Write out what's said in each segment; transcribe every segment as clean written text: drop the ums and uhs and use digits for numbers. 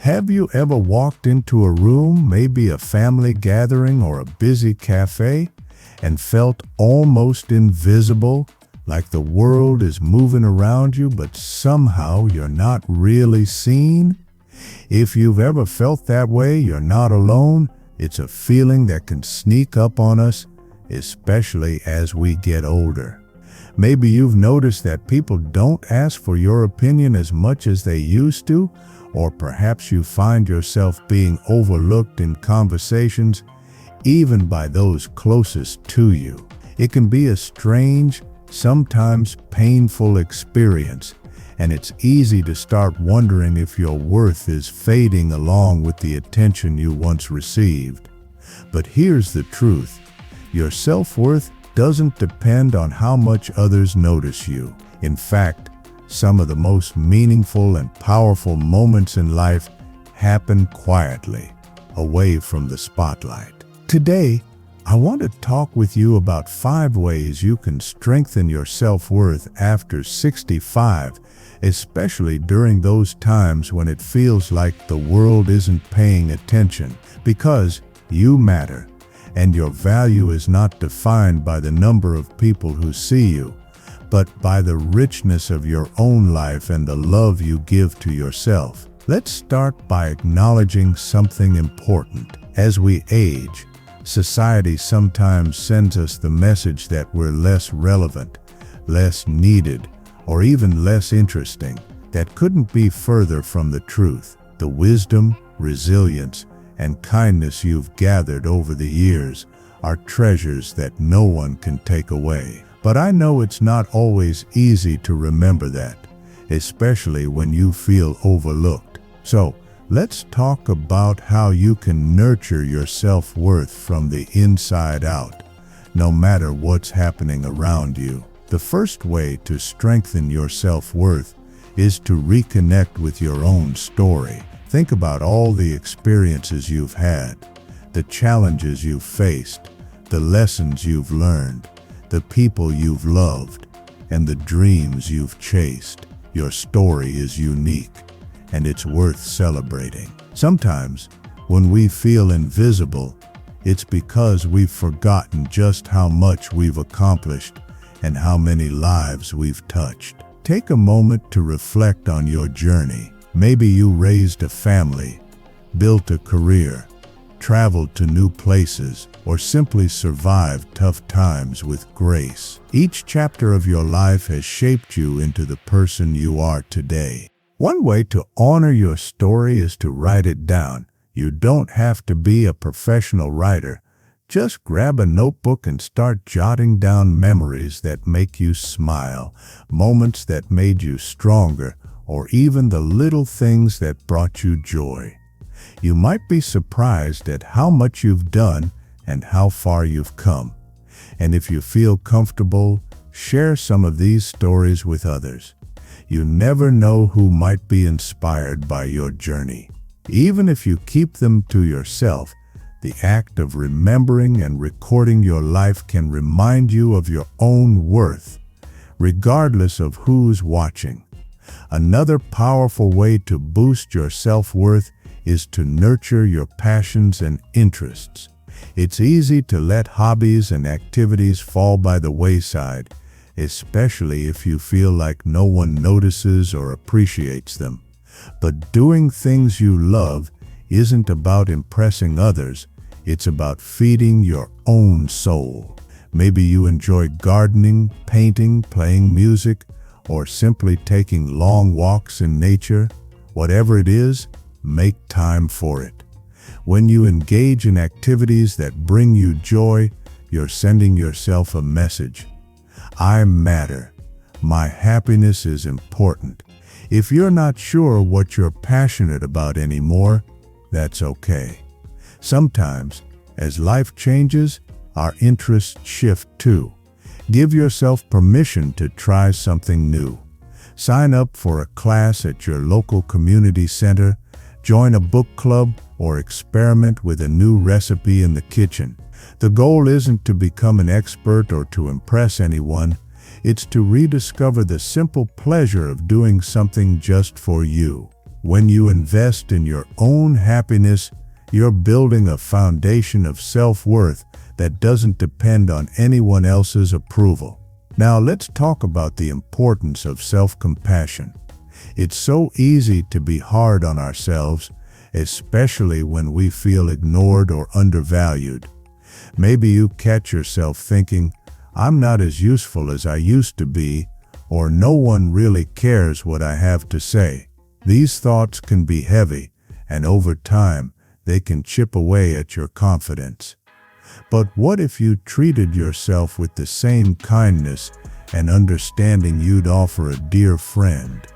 Have you ever walked into a room, maybe a family gathering or a busy cafe, and felt almost invisible, like the world is moving around you, but somehow you're not really seen? If you've ever felt that way, you're not alone. It's a feeling that can sneak up on us, especially as we get older. Maybe you've noticed that people don't ask for your opinion as much as they used to, or perhaps you find yourself being overlooked in conversations, even by those closest to you. It can be a strange, sometimes painful experience, and it's easy to start wondering if your worth is fading along with the attention you once received. But here's the truth. Your self-worth doesn't depend on how much others notice you. In fact, some of the most meaningful and powerful moments in life happen quietly, away from the spotlight. Today, I want to talk with you about 5 ways you can strengthen your self-worth after 65, especially during those times when it feels like the world isn't paying attention, because you matter. And your value is not defined by the number of people who see you, but by the richness of your own life and the love you give to yourself. Let's start by acknowledging something important. As we age, society sometimes sends us the message that we're less relevant, less needed, or even less interesting. That couldn't be further from the truth. The wisdom, resilience, and kindness you've gathered over the years are treasures that no one can take away. But I know it's not always easy to remember that, especially when you feel overlooked. So, let's talk about how you can nurture your self-worth from the inside out, no matter what's happening around you. The first way to strengthen your self-worth is to reconnect with your own story. Think about all the experiences you've had, the challenges you've faced, the lessons you've learned, the people you've loved, and the dreams you've chased. Your story is unique, and it's worth celebrating. Sometimes, when we feel invisible, it's because we've forgotten just how much we've accomplished and how many lives we've touched. Take a moment to reflect on your journey. Maybe you raised a family, built a career, traveled to new places, or simply survived tough times with grace. Each chapter of your life has shaped you into the person you are today. One way to honor your story is to write it down. You don't have to be a professional writer. Just grab a notebook and start jotting down memories that make you smile, moments that made you stronger, or even the little things that brought you joy. You might be surprised at how much you've done and how far you've come. And if you feel comfortable, share some of these stories with others. You never know who might be inspired by your journey. Even if you keep them to yourself, the act of remembering and recording your life can remind you of your own worth, regardless of who's watching. Another powerful way to boost your self-worth is to nurture your passions and interests. It's easy to let hobbies and activities fall by the wayside, especially if you feel like no one notices or appreciates them. But doing things you love isn't about impressing others, it's about feeding your own soul. Maybe you enjoy gardening, painting, playing music, or simply taking long walks in nature. Whatever it is, make time for it. When you engage in activities that bring you joy, you're sending yourself a message. I matter. My happiness is important. If you're not sure what you're passionate about anymore, that's okay. Sometimes, as life changes, our interests shift too. Give yourself permission to try something new. Sign up for a class at your local community center, join a book club, or experiment with a new recipe in the kitchen. The goal isn't to become an expert or to impress anyone. It's to rediscover the simple pleasure of doing something just for you. When you invest in your own happiness, you're building a foundation of self-worth that doesn't depend on anyone else's approval. Now let's talk about the importance of self-compassion. It's so easy to be hard on ourselves, especially when we feel ignored or undervalued. Maybe you catch yourself thinking, "I'm not as useful as I used to be," or "no one really cares what I have to say." These thoughts can be heavy, and over time, they can chip away at your confidence. But what if you treated yourself with the same kindness and understanding you'd offer a dear friend?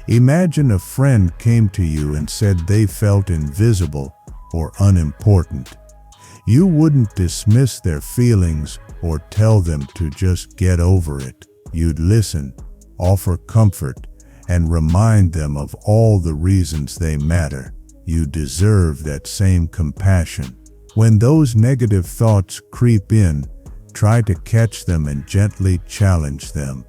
Imagine a friend came to you and said they felt invisible or unimportant. You wouldn't dismiss their feelings or tell them to just get over it. You'd listen, offer comfort, and remind them of all the reasons they matter. You deserve that same compassion. When those negative thoughts creep in, try to catch them and gently challenge them.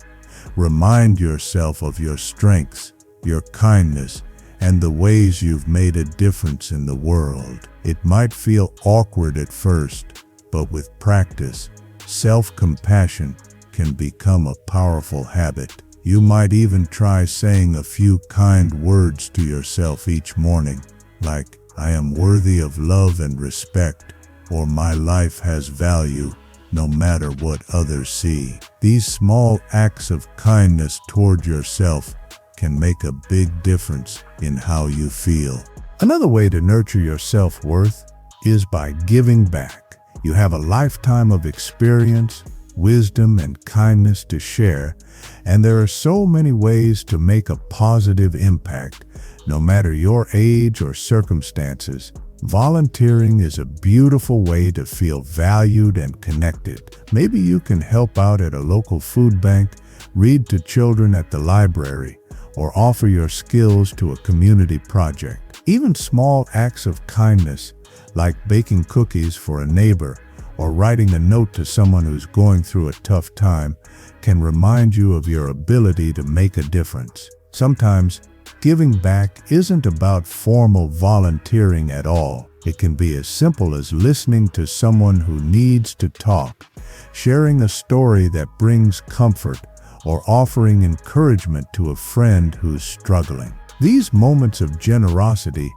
Remind yourself of your strengths, your kindness, and the ways you've made a difference in the world. It might feel awkward at first, but with practice, self-compassion can become a powerful habit. You might even try saying a few kind words to yourself each morning, like, "I am worthy of love and respect," or "My life has value, no matter what others see." These small acts of kindness toward yourself can make a big difference in how you feel. Another way to nurture your self-worth is by giving back. You have a lifetime of experience, wisdom, and kindness to share, and there are so many ways to make a positive impact, no matter your age or circumstances. Volunteering is a beautiful way to feel valued and connected. Maybe you can help out at a local food bank, read to children at the library, or offer your skills to a community project. Even small acts of kindness, like baking cookies for a neighbor or writing a note to someone who's going through a tough time, can remind you of your ability to make a difference. Sometimes, giving back isn't about formal volunteering at all. It can be as simple as listening to someone who needs to talk, sharing a story that brings comfort, or offering encouragement to a friend who's struggling. These moments of generosity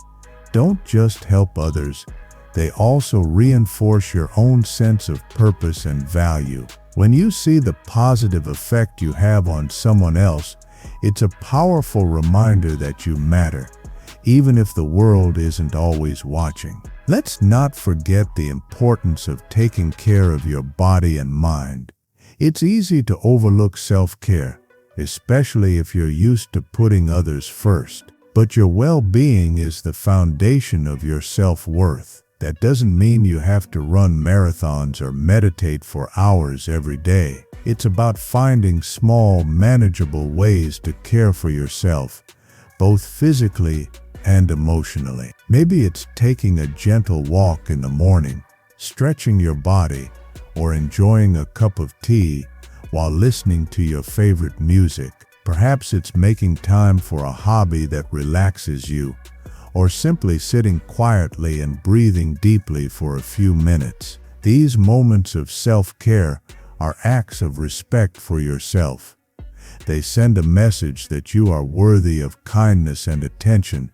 don't just help others, they also reinforce your own sense of purpose and value. When you see the positive effect you have on someone else, it's a powerful reminder that you matter, even if the world isn't always watching. Let's not forget the importance of taking care of your body and mind. It's easy to overlook self-care, especially if you're used to putting others first. But your well-being is the foundation of your self-worth. That doesn't mean you have to run marathons or meditate for hours every day. It's about finding small, manageable ways to care for yourself, both physically and emotionally. Maybe it's taking a gentle walk in the morning, stretching your body, or enjoying a cup of tea while listening to your favorite music. Perhaps it's making time for a hobby that relaxes you, or simply sitting quietly and breathing deeply for a few minutes. These moments of self-care are acts of respect for yourself. They send a message that you are worthy of kindness and attention,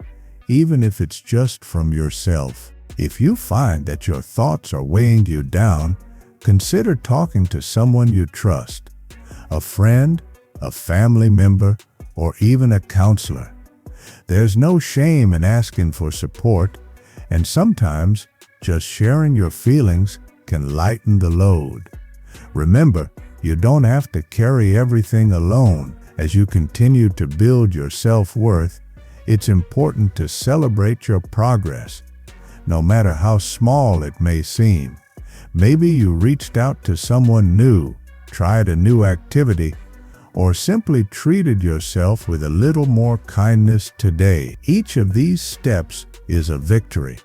even if it's just from yourself. If you find that your thoughts are weighing you down, consider talking to someone you trust, a friend, a family member, or even a counselor. There's no shame in asking for support, and sometimes just sharing your feelings can lighten the load. Remember, you don't have to carry everything alone. As you continue to build your self-worth, it's important to celebrate your progress, no matter how small it may seem. Maybe you reached out to someone new, tried a new activity, or simply treated yourself with a little more kindness today. Each of these steps is a victory,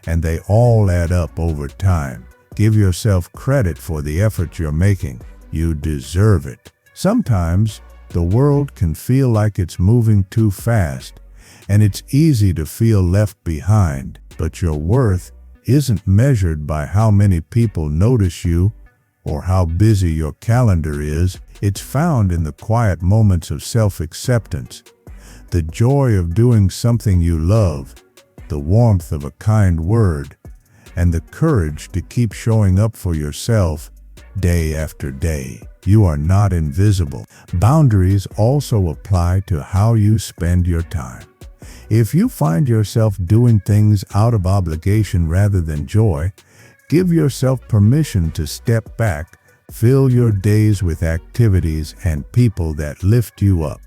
and they all add up over time. Give yourself credit for the effort you're making. You deserve it. Sometimes, the world can feel like it's moving too fast, And it's easy to feel left behind, but your worth isn't measured by how many people notice you or how busy your calendar is. It's found in the quiet moments of self-acceptance, the joy of doing something you love, the warmth of a kind word, and the courage to keep showing up for yourself day after day. You are not invisible. Boundaries also apply to how you spend your time. If you find yourself doing things out of obligation rather than joy, give yourself permission to step back. Fill your days with activities and people that lift you up,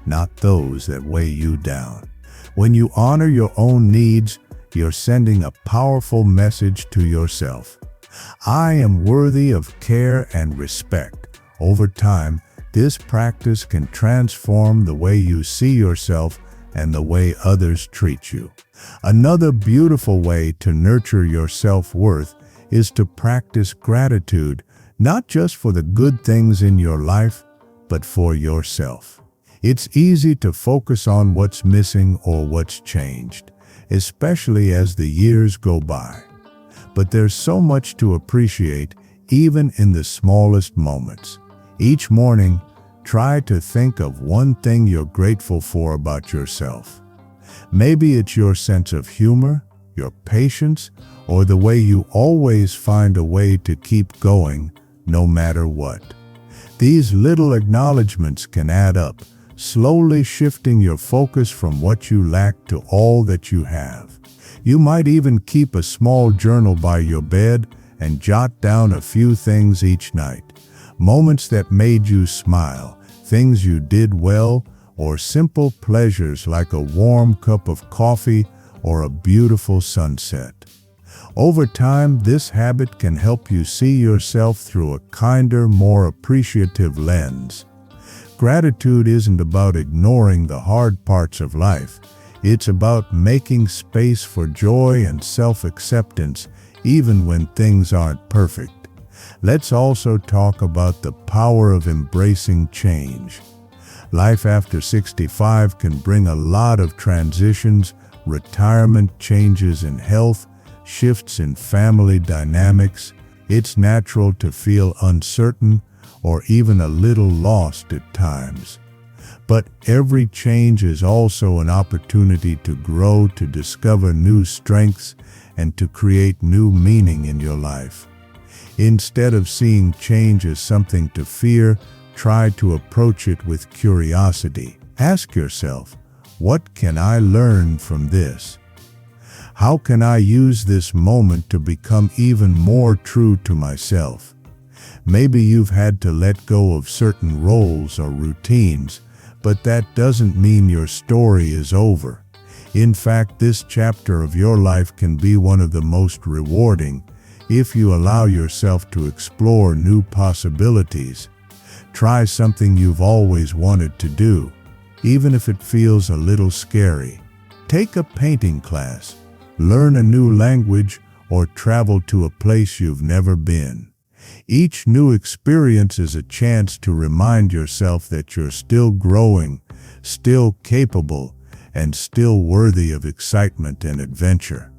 not those that weigh you down. When you honor your own needs, you're sending a powerful message to yourself. I am worthy of care and respect. Over time, this practice can transform the way you see yourself and the way others treat you. Another beautiful way to nurture your self-worth is to practice gratitude, not just for the good things in your life, but for yourself. It's easy to focus on what's missing or what's changed, especially as the years go by. But there's so much to appreciate, even in the smallest moments. Each morning, try to think of one thing you're grateful for about yourself. Maybe it's your sense of humor, your patience, or the way you always find a way to keep going, no matter what. These little acknowledgments can add up, slowly shifting your focus from what you lack to all that you have. You might even keep a small journal by your bed and jot down a few things each night. Moments that made you smile, things you did well, or simple pleasures like a warm cup of coffee or a beautiful sunset. Over time, this habit can help you see yourself through a kinder, more appreciative lens. Gratitude isn't about ignoring the hard parts of life. It's about making space for joy and self-acceptance, even when things aren't perfect. Let's also talk about the power of embracing change. Life after 65 can bring a lot of transitions, retirement, changes in health, shifts in family dynamics. It's natural to feel uncertain or even a little lost at times. But every change is also an opportunity to grow, to discover new strengths, and to create new meaning in your life. Instead of seeing change as something to fear, try to approach it with curiosity. Ask yourself, what can I learn from this? How can I use this moment to become even more true to myself? Maybe you've had to let go of certain roles or routines, but that doesn't mean your story is over. In fact, this chapter of your life can be one of the most rewarding if you allow yourself to explore new possibilities. Try something you've always wanted to do, even if it feels a little scary. Take a painting class, learn a new language, or travel to a place you've never been. Each new experience is a chance to remind yourself that you're still growing, still capable, and still worthy of excitement and adventure.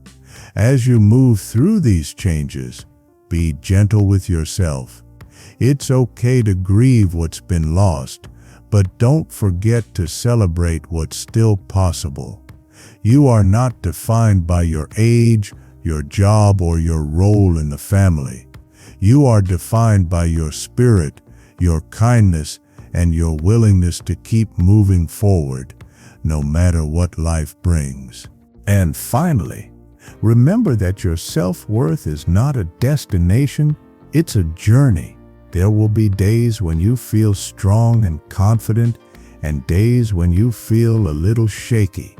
As you move through these changes, be gentle with yourself. It's okay to grieve what's been lost, but don't forget to celebrate what's still possible. You are not defined by your age, your job, or your role in the family. You are defined by your spirit, your kindness, and your willingness to keep moving forward, no matter what life brings. And finally, remember that your self-worth is not a destination, it's a journey. There will be days when you feel strong and confident, and days when you feel a little shaky.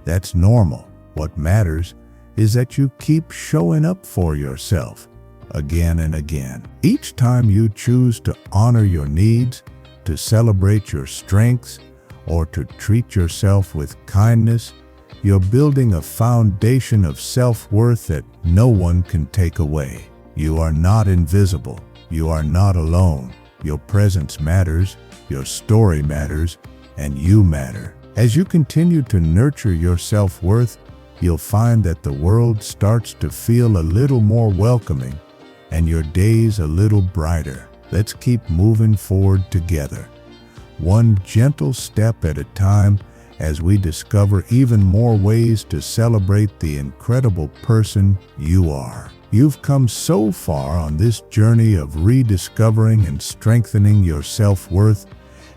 That's normal. What matters is that you keep showing up for yourself again and again. Each time you choose to honor your needs, to celebrate your strengths, or to treat yourself with kindness, you're building a foundation of self-worth that no one can take away. You are not invisible. You are not alone. Your presence matters, your story matters, and you matter. As you continue to nurture your self-worth, you'll find that the world starts to feel a little more welcoming and your days a little brighter. Let's keep moving forward together, one gentle step at a time, as we discover even more ways to celebrate the incredible person you are. You've come so far on this journey of rediscovering and strengthening your self-worth,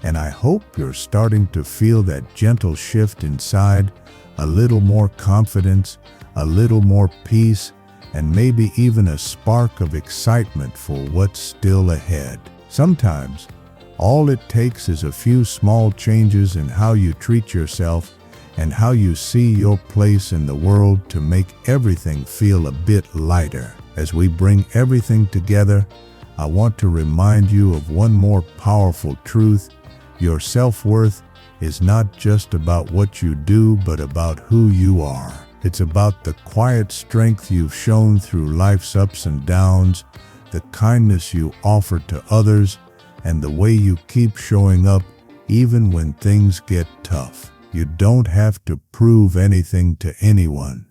and I hope you're starting to feel that gentle shift inside, a little more confidence, a little more peace, and maybe even a spark of excitement for what's still ahead. Sometimes, all it takes is a few small changes in how you treat yourself and how you see your place in the world to make everything feel a bit lighter. As we bring everything together, I want to remind you of one more powerful truth. Your self-worth is not just about what you do, but about who you are. It's about the quiet strength you've shown through life's ups and downs, the kindness you offer to others, and the way you keep showing up even when things get tough. You don't have to prove anything to anyone.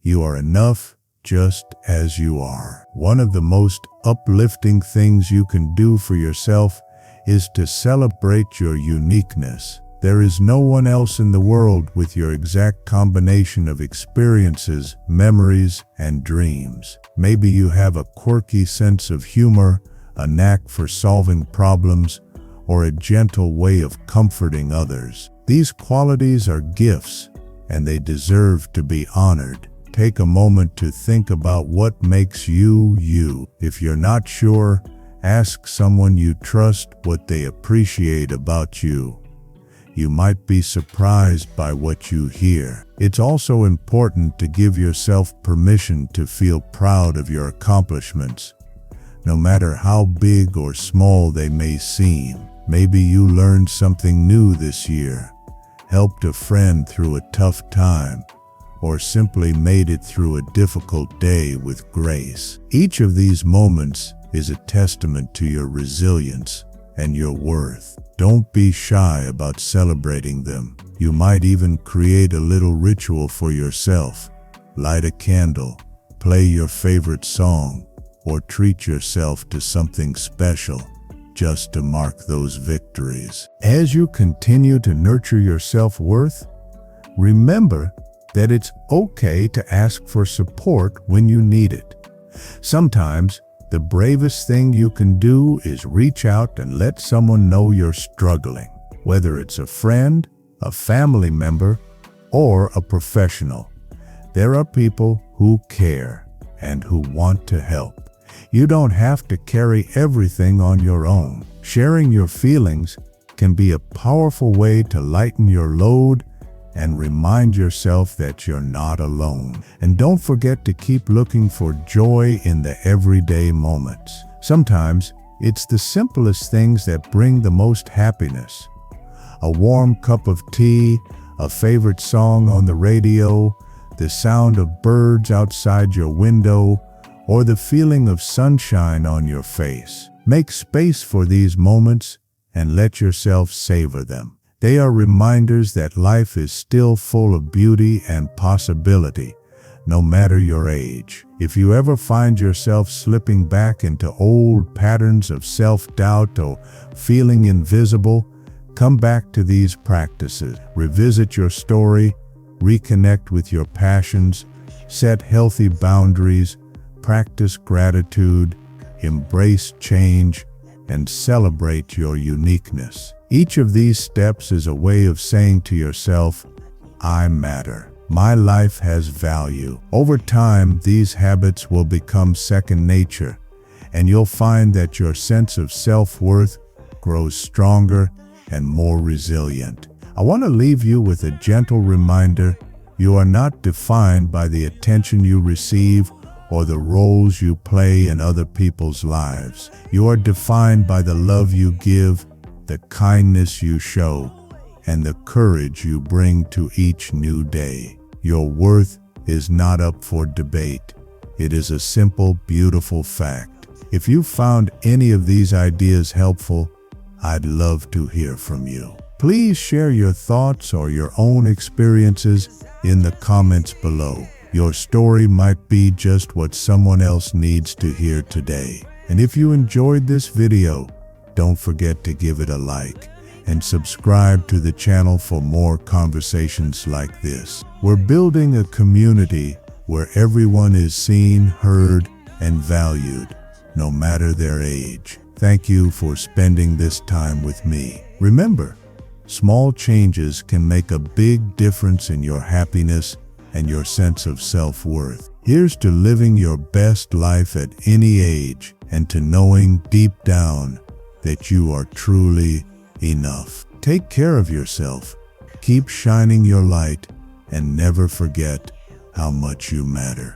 You are enough just as you are. One of the most uplifting things you can do for yourself is to celebrate your uniqueness. There is no one else in the world with your exact combination of experiences, memories, and dreams. Maybe you have a quirky sense of humor, a knack for solving problems, or a gentle way of comforting others. These qualities are gifts, and they deserve to be honored. Take a moment to think about what makes you, you. If you're not sure, ask someone you trust what they appreciate about you. You might be surprised by what you hear. It's also important to give yourself permission to feel proud of your accomplishments, no matter how big or small they may seem. Maybe you learned something new this year, helped a friend through a tough time, or simply made it through a difficult day with grace. Each of these moments is a testament to your resilience and your worth. Don't be shy about celebrating them. You might even create a little ritual for yourself. Light a candle, play your favorite song, or treat yourself to something special just to mark those victories. As you continue to nurture your self-worth, remember that it's okay to ask for support when you need it. Sometimes, the bravest thing you can do is reach out and let someone know you're struggling, whether it's a friend, a family member, or a professional. There are people who care and who want to help. You don't have to carry everything on your own. Sharing your feelings can be a powerful way to lighten your load and remind yourself that you're not alone. And don't forget to keep looking for joy in the everyday moments. Sometimes it's the simplest things that bring the most happiness. A warm cup of tea, a favorite song on the radio, the sound of birds outside your window, or the feeling of sunshine on your face. Make space for these moments and let yourself savor them. They are reminders that life is still full of beauty and possibility, no matter your age. If you ever find yourself slipping back into old patterns of self-doubt or feeling invisible, come back to these practices. Revisit your story, reconnect with your passions, set healthy boundaries, practice gratitude, embrace change, and celebrate your uniqueness. Each of these steps is a way of saying to yourself, I matter. My life has value. Over time, these habits will become second nature, and you'll find that your sense of self-worth grows stronger and more resilient. I want to leave you with a gentle reminder: you are not defined by the attention you receive or the roles you play in other people's lives. You are defined by the love you give, the kindness you show, and the courage you bring to each new day. Your worth is not up for debate. It is a simple, beautiful fact. If you found any of these ideas helpful, I'd love to hear from you. Please share your thoughts or your own experiences in the comments below. Your story might be just what someone else needs to hear today. And if you enjoyed this video, don't forget to give it a like and subscribe to the channel for more conversations like this. We're building a community where everyone is seen, heard, and valued, no matter their age. Thank you for spending this time with me. Remember, small changes can make a big difference in your happiness and your sense of self-worth. Here's to living your best life at any age and to knowing deep down that you are truly enough. Take care of yourself, keep shining your light, and never forget how much you matter.